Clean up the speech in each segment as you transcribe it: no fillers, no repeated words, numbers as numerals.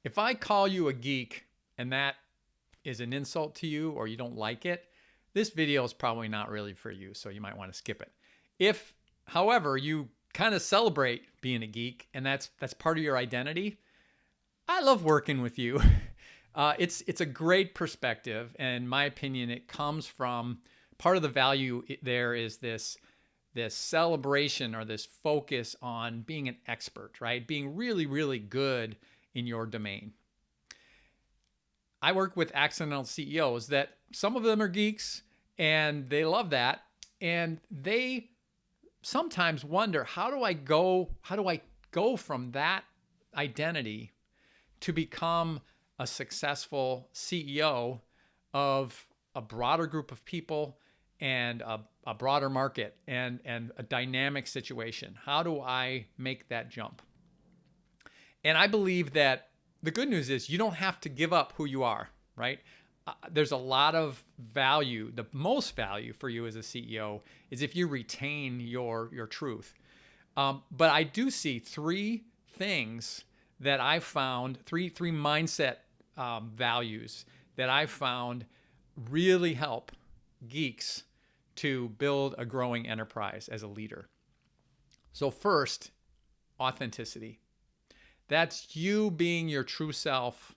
If I call you a geek and that is an insult to you or you don't like it, this video is probably not really for you, so you might want to skip it. If, however, you kind of celebrate being a geek and that's part of your identity, I love working with you. It's a great perspective, and in my opinion, it comes from part of the value there is this celebration or this focus on being an expert, right? Being really, really good in your domain. I work with accidental CEOs that some of them are geeks and they love that. And they sometimes wonder, how do I go from that identity to become a successful CEO of a broader group of people and a broader market and a dynamic situation? How do I make that jump? And I believe that the good news is you don't have to give up who you are, right? There's a lot of value. The most value for you as a CEO is if you retain your truth. But I do see three things that I've found, three mindset values that I've found really help geeks to build a growing enterprise as a leader. So first, authenticity. That's you being your true self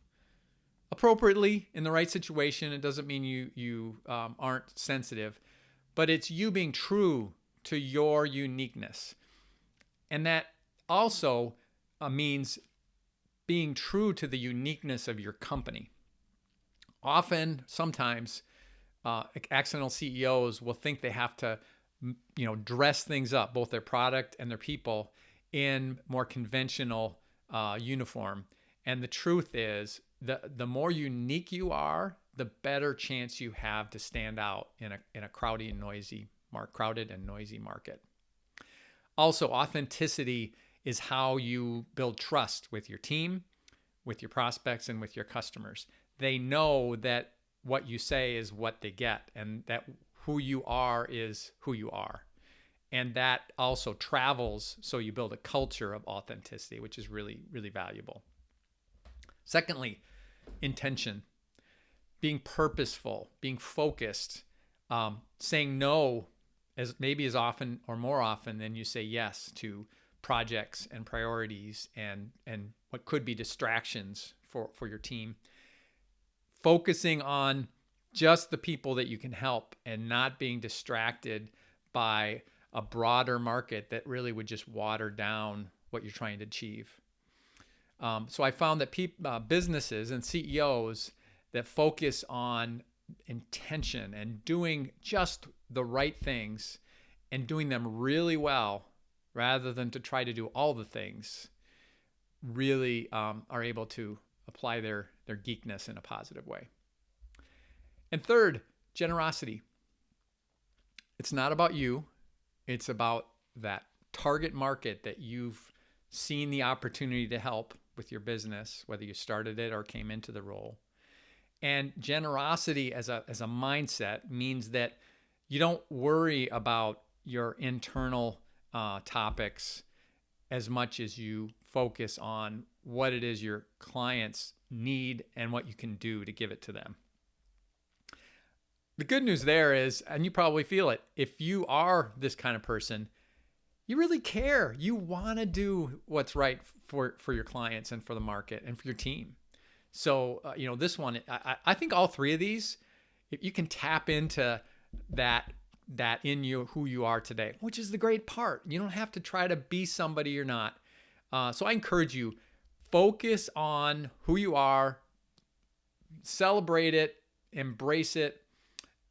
appropriately in the right situation. It doesn't mean you aren't sensitive, but it's you being true to your uniqueness. And that also means being true to the uniqueness of your company. Often, sometimes, accidental CEOs will think they have to, dress things up, both their product and their people, in more conventional uniform. And the truth is, the more unique you are, the better chance you have to stand out in a crowded and noisy market. Also, authenticity is how you build trust with your team, with your prospects, and with your customers. They know that what you say is what they get, and that who you are is who you are. And that also travels, so you build a culture of authenticity, which is really, really valuable. Secondly, intention. Being purposeful, being focused, saying no as often or more often than you say yes to projects and priorities and what could be distractions for your team. Focusing on just the people that you can help and not being distracted by a broader market that really would just water down what you're trying to achieve. So I found that businesses and CEOs that focus on intention and doing just the right things and doing them really well rather than to try to do all the things really are able to apply their geekness in a positive way. And third, generosity. It's not about you. It's about that target market that you've seen the opportunity to help with your business, whether you started it or came into the role. And generosity as a mindset means that you don't worry about your internal topics as much as you focus on what it is your clients need and what you can do to give it to them. The good news there is, and you probably feel it, if you are this kind of person, you really care. You want to do what's right for your clients and for the market and for your team. So, this one, I think all three of these, if you can tap into that in you, who you are today, which is the great part. You don't have to try to be somebody you're not. So I encourage you, focus on who you are, celebrate it, embrace it,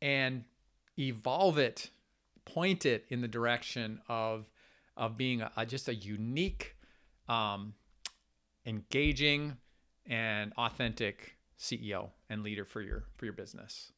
and evolve it, point it in the direction of being just a unique, engaging, and authentic CEO and leader for your business.